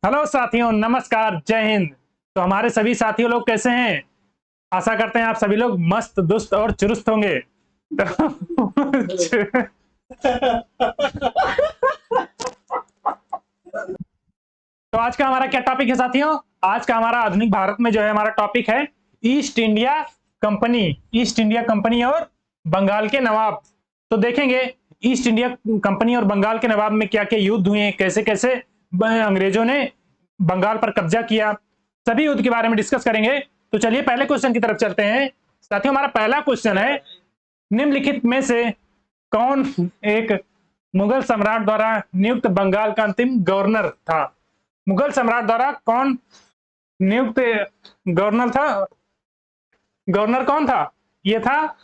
Hello साथियों, नमस्कार, जय हिंद। तो हमारे सभी साथियों लोग कैसे हैं? आशा करते हैं आप सभी लोग मस्त दुस्त और चुरुस्त होंगे। तो आज का हमारा क्या टॉपिक है साथियों? आज का हमारा आधुनिक भारत में जो है हमारा टॉपिक है east India company. East India company और बंगाल के नवाब। तो देखेंगे ईस्ट इंडिया कंपनी और बंगाल के नवाब में क्या क्या युद्ध हुए, कैसे कैसे अंग्रेजों ने बंगाल पर कब्जा किया, सभी युद्ध के बारे में डिस्कस करेंगे। तो चलिए पहले क्वेश्चन की तरफ चलते हैं साथियों। हमारा पहला क्वेश्चन है, निम्नलिखित में से कौन एक मुगल सम्राट द्वारा नियुक्त बंगाल का अंतिम गवर्नर था? मुगल सम्राट द्वारा कौन नियुक्त गवर्नर था? गवर्नर कौन था? ये था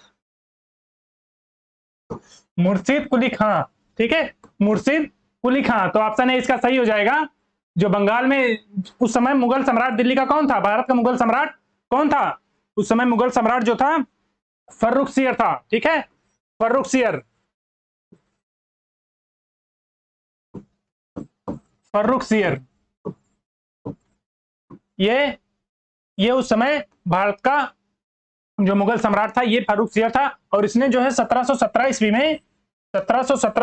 मुर्शिद कुली खां। ठीक है, मुर्शिद कुली खां। तो ऑप्शन है इसका सही हो जाएगा। जो बंगाल में उस समय मुगल सम्राट दिल्ली का कौन था? भारत का मुगल सम्राट कौन था उस समय? मुगल सम्राट जो था फर्रुखसियर था। ठीक है, फर्रुखसियर। फर्रुखसियर ये उस समय भारत का जो मुगल सम्राट था ये फर्रुखसियर था। और इसने जो है 1717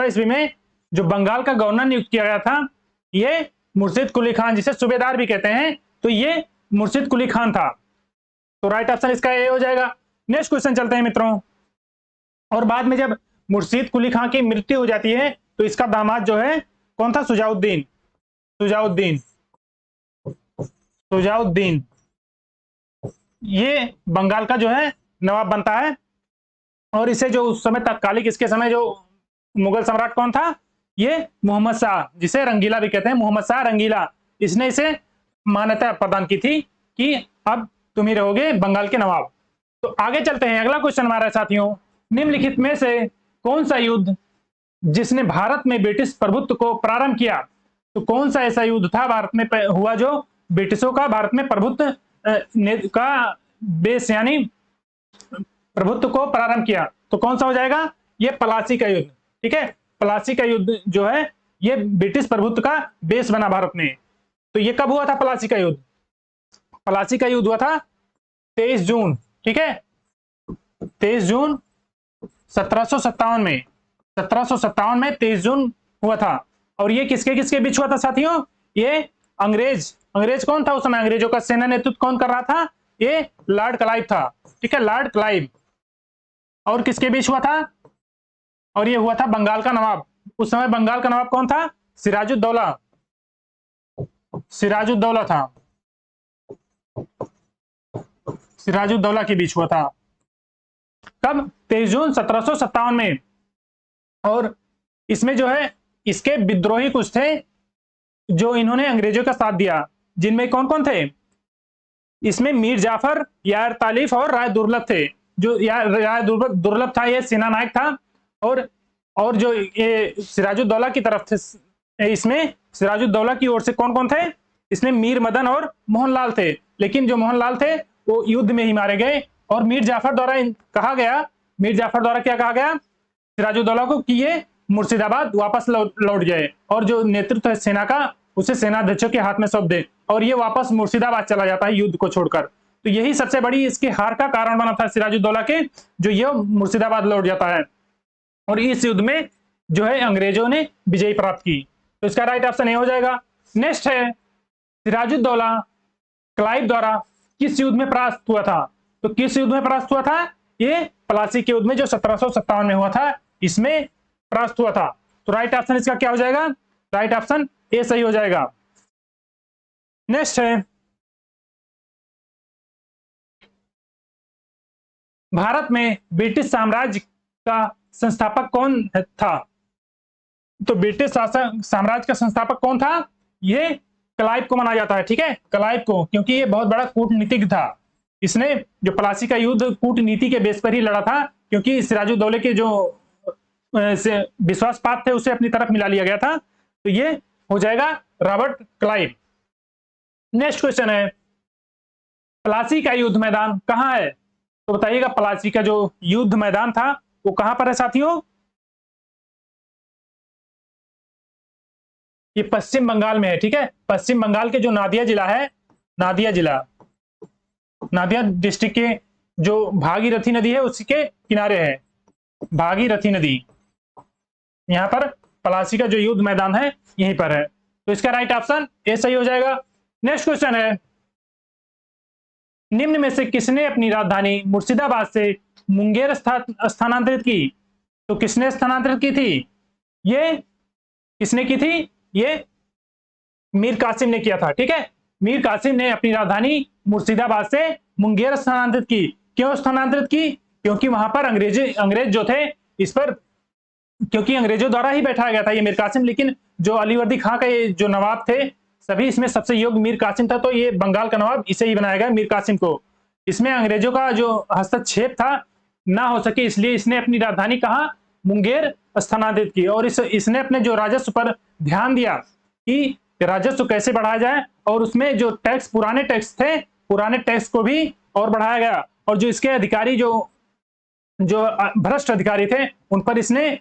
ईस्वी में जो बंगाल का गवर्नर नियुक्त किया गया था ये मुर्शिद कुली खान, जिसे सूबेदार भी कहते हैं, तो ये मुर्शिद कुली खान था। तो राइट ऑप्शन इसका ए हो जाएगा। नेक्स्ट क्वेश्चन चलते हैं मित्रों। और बाद में जब मुर्शिद कुली खान की मृत्यु हो जाती है तो इसका दामाद जो है कौन था? सुजाउद्दीन। सुजाउद्दीन सुजाउद्दीन ये बंगाल का जो है नवाब बनता है। और इसे जो उस समय तत्कालिक इसके समय जो मुगल सम्राट कौन था? ये मोहम्मद शाह, जिसे रंगीला भी कहते हैं, मोहम्मद शाह रंगीला। इसने इसे मान्यता प्रदान की थी कि अब तुम ही रहोगे बंगाल के नवाब। तो आगे चलते हैं, अगला क्वेश्चन हमारा साथियों, निम्नलिखित में से कौन सा युद्ध जिसने भारत में ब्रिटिश प्रभुत्व को प्रारंभ किया? तो कौन सा ऐसा युद्ध था भारत में हुआ जो ब्रिटिशों का भारत में प्रभुत्व का बेस यानी प्रभुत्व को प्रारंभ किया? तो कौन सा हो जाएगा? ये प्लासी का युद्ध। ठीक है, प्लासी का युद्ध जो है ये ब्रिटिश प्रभुत्व का बेस बना भारत में। तो ये कब हुआ था प्लासी का युद्ध? प्लासी का युद्ध हुआ था 23 जून। ठीक है, 23 जून 1757 में। 1757 में 23 जून हुआ था। और ये किसके किसके बीच हुआ था साथियों? ये अंग्रेज कौन था उस समय? अंग्रेजों का सेना नेतृत्व कौन कर रहा था? ये लॉर्ड क्लाइव था। ठीक है, लॉर्ड क्लाइव। और किसके बीच हुआ था? और ये हुआ था बंगाल का नवाब। उस समय बंगाल का नवाब कौन था? सिराजुद्दौला। सिराजुद्दौला था। सिराजुद्दौला के बीच हुआ था। कब? 23 जून 1757 में। और इसमें जो है इसके विद्रोही कुछ थे जो इन्होंने अंग्रेजों का साथ दिया, जिनमें कौन कौन थे? इसमें मीर जाफर, यार तालिफ और राय दुर्लभ थे। जो राय दुर्लभ था ये सेना नायक था। और जो ये सिराजुद्दौला की तरफ थे, इसमें सिराजुद्दौला की ओर से कौन कौन थे? इसमें मीर मदन और मोहनलाल थे। लेकिन जो मोहनलाल थे वो युद्ध में ही मारे गए। और मीर जाफर द्वारा कहा गया, मीर जाफर द्वारा क्या कहा गया सिराजुद्दौला को? कि ये मुर्शिदाबाद वापस लौट जाए और जो नेतृत्व है सेना का उसे सेनाध्यक्षों के हाथ में सौंप दे। और ये वापस मुर्शिदाबाद चला जाता है युद्ध को छोड़कर। तो यही सबसे बड़ी इसकी हार का कारण बना था सिराजुद्दौला के, जो ये मुर्शिदाबाद लौट जाता है। और इस युद्ध में जो है अंग्रेजों ने विजय प्राप्त की। तो इसका राइट ऑप्शन ए हो जाएगा। नेक्स्ट है, सिराजुद्दौला क्लाइव द्वारा किस युद्ध में परास्त हुआ था? तो किस युद्ध में परास्त हुआ था? ये प्लासी के युद्ध में जो 1757 में हुआ था, इसमें परास्त हुआ था। तो राइट ऑप्शन इसका क्या हो जाएगा? राइट ऑप्शन ए सही हो जाएगा। नेक्स्ट है, भारत में ब्रिटिश साम्राज्य का संस्थापक कौन था? तो ब्रिटिश शासन साम्राज्य का संस्थापक कौन था? ये क्लाइव को माना जाता है। ठीक है, क्लाइव को, क्योंकि ये बहुत बड़ा कूटनीतिज्ञ था। इसने जो प्लासी का युद्ध कूटनीति के बेस पर ही लड़ा था, क्योंकि सिराजुद्दौले के जो विश्वासपात थे उसे अपनी तरफ मिला लिया गया था। तो ये हो जाएगा रॉबर्ट क्लाइव। नेक्स्ट क्वेश्चन है, प्लासी का युद्ध मैदान कहाँ है? तो बताइएगा प्लासी का जो युद्ध मैदान था वो कहां पर है साथियों? ये पश्चिम बंगाल में है, ठीक है। पश्चिम बंगाल के जो नादिया जिला है, नादिया जिला, नादिया डिस्ट्रिक्ट के जो भागीरथी नदी है उसके किनारे है, भागीरथी नदी। यहां पर पलासी का जो युद्ध मैदान है यहीं पर है। तो इसका राइट ऑप्शन ए सही हो जाएगा। नेक्स्ट क्वेश्चन है, निम्न में से किसने अपनी राजधानी मुर्शिदाबाद से मुंगेर स्थानांतरित की? तो किसने स्थानांतरित की थी? ये किसने की थी? ये मीर कासिम ने किया था, ठीक है। मीर कासिम ने अपनी राजधानी मुर्शिदाबाद से मुंगेर स्थानांतरित की। क्यों स्थानांतरित की? क्योंकि वहां पर अंग्रेज जो थे इस पर, क्योंकि अंग्रेजों द्वारा ही बैठाया गया था ये मीर कासिम, लेकिन जो अलीवर्दी खां का ये जो नवाब थे सभी इसमें सबसे योग्य मीर कासिम था, तो ये बंगाल का नवाब इसे ही बनाया गया मीर कासिम को। इसमें अंग्रेजों का जो हस्तक्षेप था ना हो सके, इसलिए इसने अपनी राजधानी कहा मुंगेर स्थानांतरित की। और इसने अपने जो राजस्व पर ध्यान दिया कि राजस्व कैसे बढ़ाया जाए, और उसमें जो टैक्स, पुराने टैक्स थे, पुराने टैक्स को भी और बढ़ाया गया। और जो इसके अधिकारी जो भ्रष्ट अधिकारी थे उन पर इसने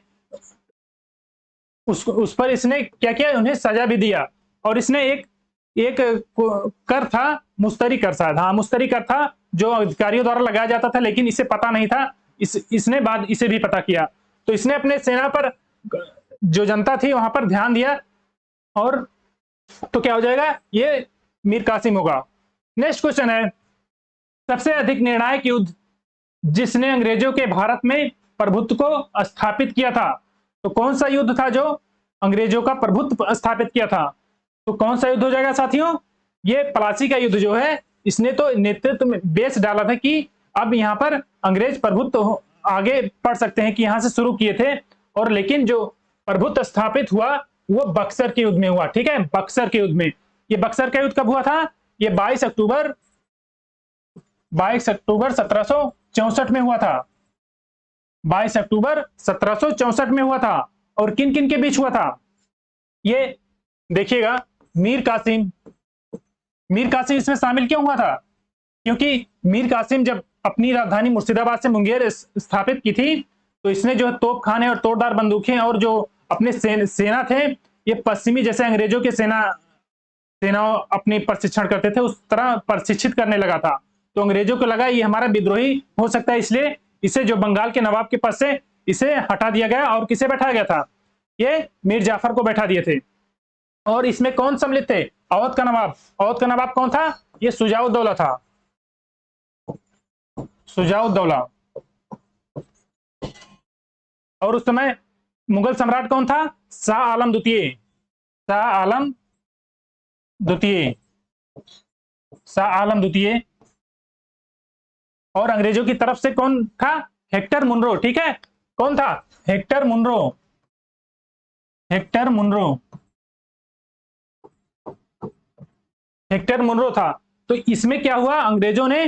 उस पर इसने क्या किया, उन्हें सजा भी दिया। और इसने एक कर था, मुस्तरी कर, शायद हाँ मुस्तरी कर था, जो अधिकारियों द्वारा लगाया जाता था, लेकिन इसे पता नहीं था, इसने बाद इसे भी पता किया। तो इसने अपने सेना पर, जो जनता थी वहां पर ध्यान दिया, और तो क्या हो जाएगा, ये मीर कासिम होगा। नेक्स्ट क्वेश्चन है, सबसे अधिक निर्णायक युद्ध जिसने अंग्रेजों के भारत में प्रभुत्व को स्थापित किया था? तो कौन सा युद्ध था जो अंग्रेजों का प्रभुत्व स्थापित किया था? तो कौन सा युद्ध हो जाएगा साथियों? ये प्लासी का युद्ध जो है, इसने तो नेतृत्व में बेस डाला था कि अब यहाँ पर अंग्रेज प्रभुत्व आगे बढ़ सकते हैं, कि यहाँ से शुरू किए थे। और लेकिन जो प्रभुत्व स्थापित हुआ वो बक्सर के युद्ध में हुआ, ठीक है, बक्सर के युद्ध में। ये बक्सर का युद्ध कब हुआ था? ये 22 अक्टूबर 1764 में हुआ था। 22 अक्टूबर 1764 में हुआ था। और किन किन के बीच हुआ था? ये देखिएगा, मीर कासिम इसमें शामिल क्यों हुआ था? क्योंकि मीर कासिम जब अपनी राजधानी मुर्शिदाबाद से मुंगेर स्थापित की थी, तो इसने जो तोपखाने और तोड़दार बंदूकें और जो अपने सेना थे, ये पश्चिमी जैसे अंग्रेजों के सेना अपनी प्रशिक्षण करते थे उस तरह प्रशिक्षित करने लगा था। तो अंग्रेजों को लगा ये हमारा विद्रोही हो सकता है, इसलिए इसे जो बंगाल के नवाब के पद से इसे हटा दिया गया। और किसे बैठाया गया था? ये मीर जाफर को बैठा दिए थे। और इसमें कौन सम्मिलित थे? अवध का नवाब। अवध का नवाब कौन था? ये सुजाउद्दौला था, सुजाउद्दौला। और उस समय मुगल सम्राट कौन था? शाह आलम द्वितीय, शाह आलम द्वितीय, शाह आलम द्वितीय। और अंग्रेजों की तरफ से कौन था? हेक्टर मुनरो, ठीक है। कौन था? Hector Munro, Hector Munro, Hector Munro था। तो इसमें क्या हुआ, अंग्रेजों ने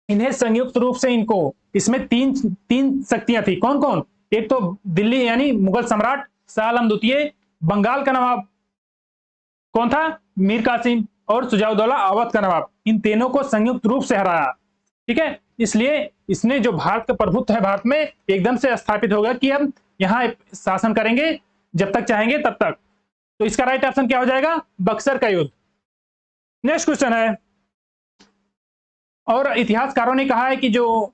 इन्हें संयुक्त रूप से, इनको इसमें तीन शक्तियां थी। कौन कौन? एक तो दिल्ली यानी मुगल सम्राट शाह आलम द्वितीय, बंगाल का नवाब कौन था? मीर कासिम, और सुजाउद्दौला अवध का नवाब। इन तीनों को संयुक्त रूप से हराया, ठीक है। इसलिए इसने जो भारत का प्रभुत्व है भारत में एकदम से स्थापित हो गया कि हम यहां शासन करेंगे जब तक चाहेंगे तब तक। तो इसका राइट ऑप्शन क्या हो जाएगा? बक्सर का युद्ध। नेक्स्ट क्वेश्चन है, और इतिहासकारों ने कहा है कि जो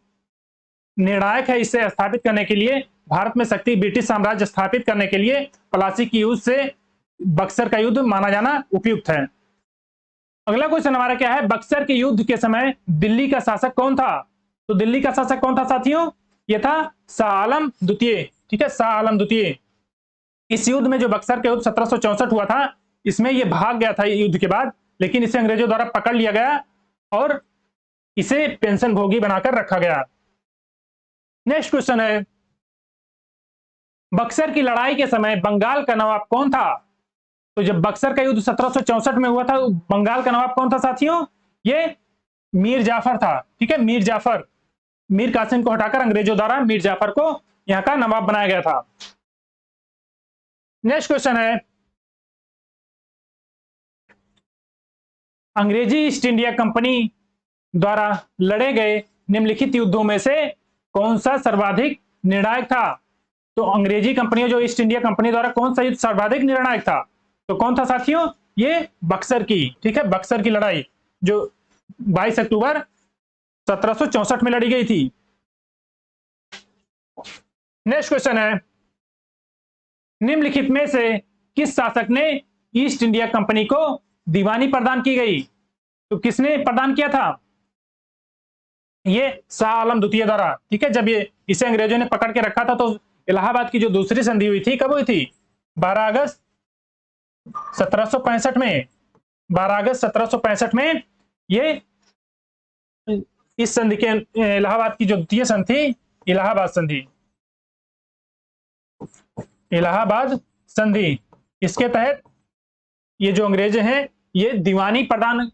निर्णायक है इसे स्थापित करने के लिए, भारत में शक्ति ब्रिटिश साम्राज्य स्थापित करने के लिए प्लासी की युद्ध से बक्सर का युद्ध माना जाना उपयुक्त है। अगला क्वेश्चन हमारा क्या है, बक्सर के युद्ध के समय दिल्ली का शासक कौन था? तो दिल्ली का शासक कौन था साथियों? यह था शाह आलम द्वितीय, ठीक है, शाह आलम द्वितीय। इस युद्ध में जो बक्सर के युद्ध 1764 हुआ था, इसमें यह भाग गया था युद्ध के बाद, लेकिन इसे अंग्रेजों द्वारा पकड़ लिया गया और इसे पेंशन भोगी बनाकर रखा गया। नेक्स्ट क्वेश्चन है, बक्सर की लड़ाई के समय बंगाल का नवाब कौन था? तो जब बक्सर का युद्ध 1764 में हुआ था, बंगाल का नवाब कौन था साथियों? ये मीर जाफर था, ठीक है, मीर जाफर। मीर कासिम को हटाकर अंग्रेजों द्वारा मीर जाफर को यहां का नवाब बनाया गया था। नेक्स्ट क्वेश्चन है, अंग्रेजी ईस्ट इंडिया कंपनी द्वारा लड़े गए निम्नलिखित युद्धों में से कौन सा सर्वाधिक निर्णायक था? तो अंग्रेजी कंपनियों जो ईस्ट इंडिया कंपनी द्वारा कौन सा युद्ध सर्वाधिक निर्णायक था? तो कौन था साथियों? ये बक्सर की, ठीक है, बक्सर की लड़ाई जो 22 अक्टूबर 1764 में लड़ी गई थी। नेक्स्ट क्वेश्चन है, निम्नलिखित में से किस शासक ने ईस्ट इंडिया कंपनी को दीवानी प्रदान की गई? तो किसने प्रदान किया था? ये शाह आलम द्वितीय द्वारा, ठीक है। जब ये इसे अंग्रेजों ने पकड़ के रखा था तो इलाहाबाद की जो दूसरी संधि हुई थी, कब हुई थी? 12 अगस्त 1765 में। 12 अगस्त 1765 में ये इस संधि के, इलाहाबाद की जो द्वितीय संधि थी, इलाहाबाद संधि, इलाहाबाद संधि, इसके तहत ये जो अंग्रेज हैं ये दीवानी प्रदान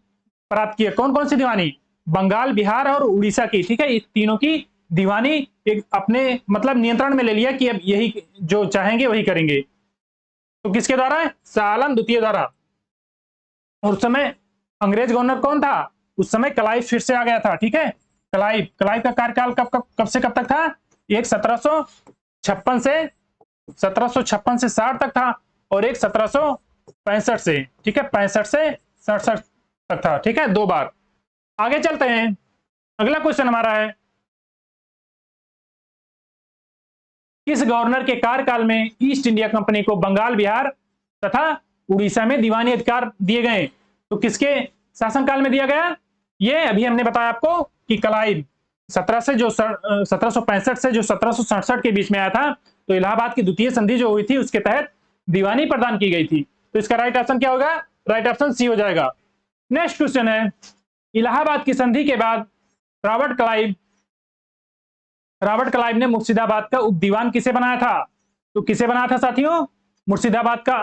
प्राप्त किए। कौन कौन सी दीवानी? बंगाल, बिहार और उड़ीसा की, ठीक है। इस तीनों की दीवानी एक अपने मतलब नियंत्रण में ले लिया कि अब यही जो चाहेंगे वही करेंगे। तो किसके द्वारा? शाह आलम द्वितीय द्वारा। और उस समय अंग्रेज गवर्नर कौन था? उस समय क्लाइव फिर से आ गया था, ठीक है। क्लाइव का कार्यकाल कब से कब तक था? एक 1756 से 60 तक था और एक 1765 से, ठीक है, 65 से 67 तक था, ठीक है, 2 बार। आगे चलते हैं, अगला क्वेश्चन हमारा है, किस गवर्नर के कार्यकाल में ईस्ट इंडिया कंपनी को बंगाल, बिहार तथा उड़ीसा में दीवानी अधिकार दिए गए? तो किसके शासनकाल में दिया गया? ये अभी हमने बताया आपको कि क्लाइव 1765 से जो 1767 के बीच में आया था, तो इलाहाबाद की द्वितीय संधि जो हुई थी उसके तहत दीवानी प्रदान की गई थी। तो इसका राइट ऑप्शन क्या होगा? राइट ऑप्शन सी हो जाएगा। नेक्स्ट क्वेश्चन है, इलाहाबाद की संधि के बाद रॉबर्ट क्लाइव ने मुर्शिदाबाद का उपदीवान किसे बनाया था? तो किसे बनाया था साथियों? मुर्शिदाबाद का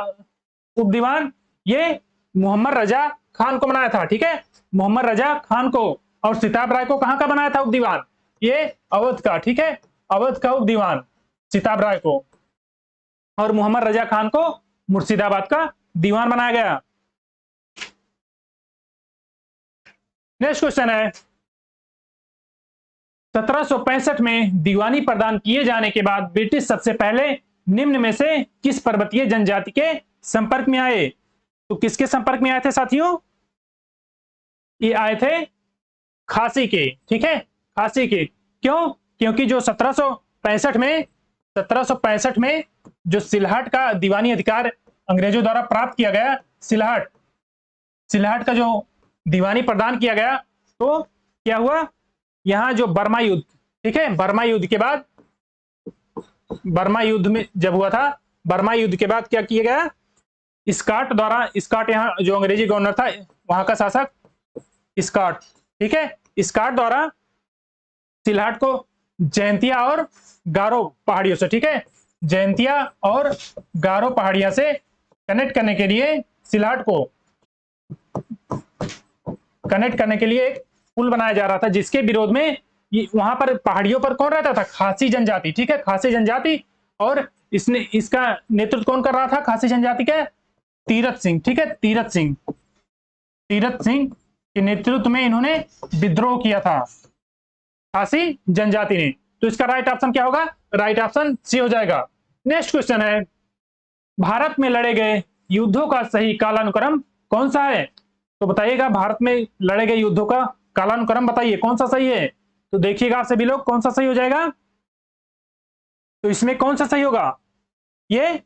उपदीवान ये मोहम्मद रजा खान को बनाया था, ठीक है, मोहम्मद रजा खान को। और सिताब राय को कहां का बनाया था उपदीवान? ये अवध का, ठीक है, अवध का उपदीवान सिताब राय को, और मोहम्मद रजा खान को मुर्शिदाबाद का दीवान बनाया गया। नेक्स्ट क्वेश्चन है, 1765 में दीवानी प्रदान किए जाने के बाद ब्रिटिश सबसे पहले निम्न में से किस पर्वतीय जनजाति के संपर्क में आए? तो किसके संपर्क में आए थे साथियों? ये आए थे खासी के, ठीक है, खासी के। क्यों? क्योंकि जो 1765 में जो सिलहट का दीवानी अधिकार अंग्रेजों द्वारा प्राप्त किया गया, सिलहट का जो दीवानी प्रदान किया गया, तो क्या हुआ, यहां जो बर्मा युद्ध, ठीक है, बर्मा युद्ध के बाद, बर्मा युद्ध में जब हुआ था, बर्मा युद्ध के बाद क्या किया गया, स्कॉट द्वारा, स्कॉट यहाँ जो अंग्रेजी गवर्नर था, वहां का शासक स्कॉट, ठीक है, स्कॉट द्वारा सिलहट को जयंतिया और गारो पहाड़ियों से, ठीक है, जयंतिया और गारो पहाड़ियां से कनेक्ट करने के लिए, सिलहट को कनेक्ट करने के लिए एक पुल बनाया जा रहा था, जिसके विरोध में वहां पर पहाड़ियों पर कौन रहता था? खासी जनजाति, ठीक है, खासी जनजाति। और इसका नेतृत्व कौन कर रहा था खासी जनजाति का? तीरथ सिंह, ठीक है, तीरथ सिंह के नेतृत्व में इन्होंने विद्रोह किया था खासी जनजाति ने। तो इसका राइट ऑप्शन क्या होगा? राइट ऑप्शन सी हो जाएगा। नेक्स्ट क्वेश्चन है, भारत में लड़े गए युद्धों का सही कालानुक्रम कौन सा है? तो बताइएगा, भारत में लड़े गए युद्धों का कालानुक्रम बताइए कौन सा सही है। तो देखिएगा आप सभी लोग, कौन सा सही हो जाएगा? तो इसमें कौन सा सही होगा? ये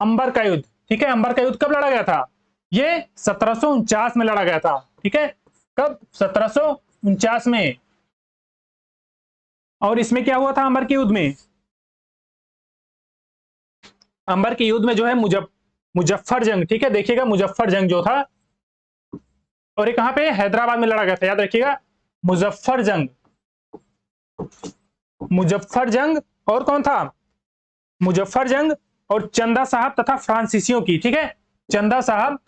अंबर का युद्ध, ठीक है, अंबर का युद्ध कब लड़ा गया था? ये 1749 में लड़ा गया था, ठीक है, कब? 1749 में। और इसमें क्या हुआ था अंबर के युद्ध में? अंबर के युद्ध में जो है मुजफ्फर जंग, ठीक है, देखिएगा मुजफ्फर जंग जो था, और ये कहां पे? हैदराबाद में लड़ा गया था, याद रखिएगा, मुजफ्फर जंग। और कौन था? मुजफ्फर जंग और चंदा साहब तथा फ्रांसीसियों की, ठीक है, चंदा साहब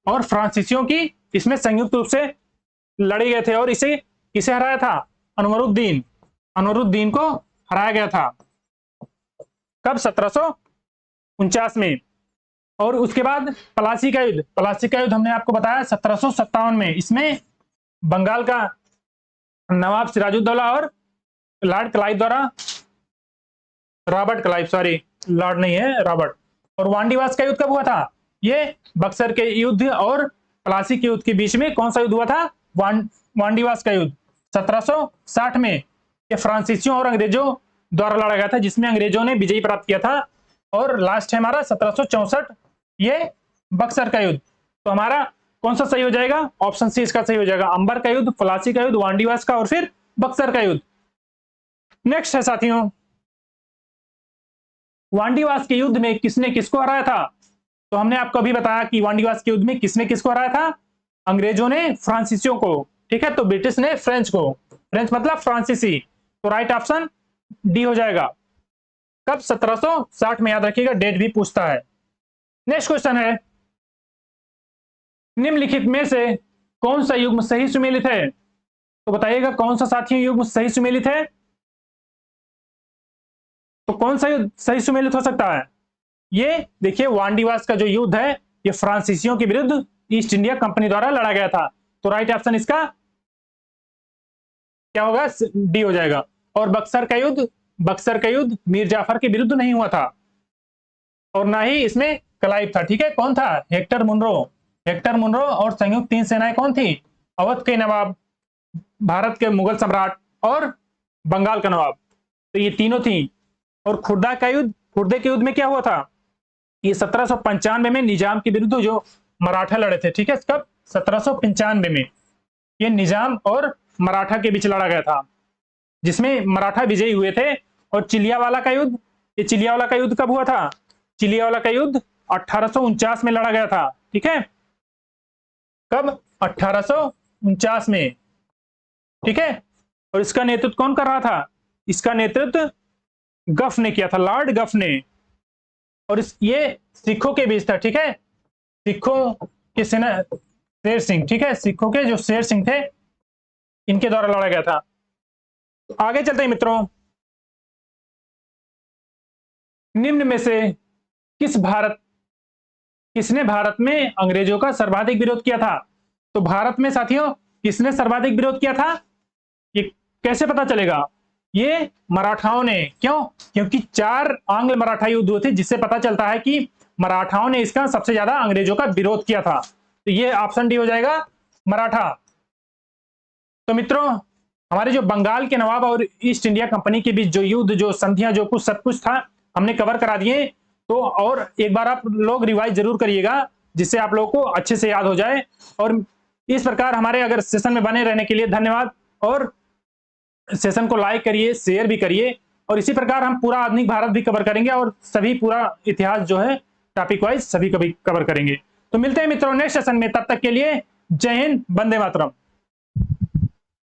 और फ्रांसीसियों की इसमें संयुक्त रूप से लड़े गए थे। और इसे किसे हराया था? अनवरुद्दीन को हराया गया था, कब? 1749 में। और उसके बाद प्लासी का युद्ध हमने आपको बताया 1757 में। इसमें बंगाल का नवाब सिराजुद्दौला और लॉर्ड क्लाइव द्वारा, रॉबर्ट क्लाइव, सॉरी लॉर्ड नहीं है, रॉबर्ट और वांडीवास का युद्ध कब हुआ था? ये बक्सर के युद्ध और प्लासी के युद्ध के बीच में कौन सा युद्ध हुआ था? वांडीवास का युद्ध 1760 में ये फ्रांसीसियों और अंग्रेजों द्वारा लड़ा गया था, जिसमें अंग्रेजों ने विजय प्राप्त किया था। और लास्ट है हमारा 1764 ये बक्सर का युद्ध। तो हमारा कौन सा सही हो जाएगा? ऑप्शन सी इसका सही हो जाएगा। अंबर का युद्ध, प्लासी का युद्ध, वांडीवास का और फिर बक्सर का युद्ध। नेक्स्ट है साथियों, वांडीवास के युद्ध में किसने किसको हराया था? तो हमने आपको अभी बताया कि वांडीवास के युद्ध में किसने किसको हराया था? अंग्रेजों ने फ्रांसीसियों को, ठीक है, तो ब्रिटिश ने फ्रेंच को। फ्रेंच मतलब फ्रांसीसी। तो राइट ऑप्शन डी हो जाएगा। कब? 1760 में, याद रखिएगा, डेट भी पूछता है। नेक्स्ट क्वेश्चन है, निम्नलिखित में से कौन सा युग्म सही सुमेलित है? तो बताइएगा कौन सा साथियों युग्म सही सुमेलित है? तो कौन सा युद्ध सही सुमेलित हो सकता है? ये देखिए, वांडीवास का जो युद्ध है ये फ्रांसीसियों के विरुद्ध ईस्ट इंडिया कंपनी द्वारा लड़ा गया था। तो राइट ऑप्शन इसका क्या होगा? डी हो जाएगा। और बक्सर का युद्ध मीर जाफर के विरुद्ध नहीं हुआ था और ना ही इसमें क्लाइव था, ठीक है। कौन था? हेक्टर मुनरो और संयुक्त तीन सेनाएं कौन थी? अवध के नवाब, भारत के मुगल सम्राट और बंगाल का नवाब। तो ये तीनों थी। और खुर्दा के युद्ध में क्या हुआ था? ये 1795 में निजाम के विरुद्ध जो मराठा लड़े थे, ठीक है। कब? 1795 में ये निजाम और मराठा के बीच लड़ा गया था, जिसमें मराठा विजयी हुए थे। और चिलियावाला का युद्ध, ये चिलियावाला का युद्ध कब हुआ था? चिलियावाला का युद्ध 1849 में लड़ा गया था, ठीक है। कब? 1849 में, ठीक है। और इसका नेतृत्व कौन कर रहा था? इसका नेतृत्व गफ ने किया था, लॉर्ड गफ ने। और ये सिखों के बीच था, ठीक है। सिखों के सेना शेर सिंह, ठीक है, सिखों के जो शेर सिंह थे इनके द्वारा लड़ा गया था। आगे चलते हैं मित्रों, निम्न में से किसने भारत में अंग्रेजों का सर्वाधिक विरोध किया था? तो भारत में साथियों किसने सर्वाधिक विरोध किया था? ये कैसे पता चलेगा? ये मराठाओं ने। क्यों? क्योंकि 4 आंग्ल मराठा युद्ध हुए थे, जिससे पता चलता है कि मराठाओं ने इसका सबसे ज्यादा अंग्रेजों का विरोध किया था। तो ये ऑप्शन डी हो जाएगा, मराठा। तो मित्रों, हमारे जो बंगाल के नवाब और ईस्ट इंडिया कंपनी के बीच जो युद्ध, जो संधियां, जो कुछ सब कुछ था, हमने कवर करा दिए। तो और एक बार आप लोग रिवाइज जरूर करिएगा, जिससे आप लोगों को अच्छे से याद हो जाए। और इस प्रकार हमारे अगर सेशन में बने रहने के लिए धन्यवाद। और सेशन को लाइक करिए, शेयर भी करिए। और इसी प्रकार हम पूरा आधुनिक भारत भी कवर करेंगे और सभी पूरा इतिहास जो है टॉपिक वाइज सभी कभी कवर करेंगे। तो मिलते हैं मित्रों नेक्स्ट सेशन में, तब तक के लिए जय हिंद, वंदे मातरम।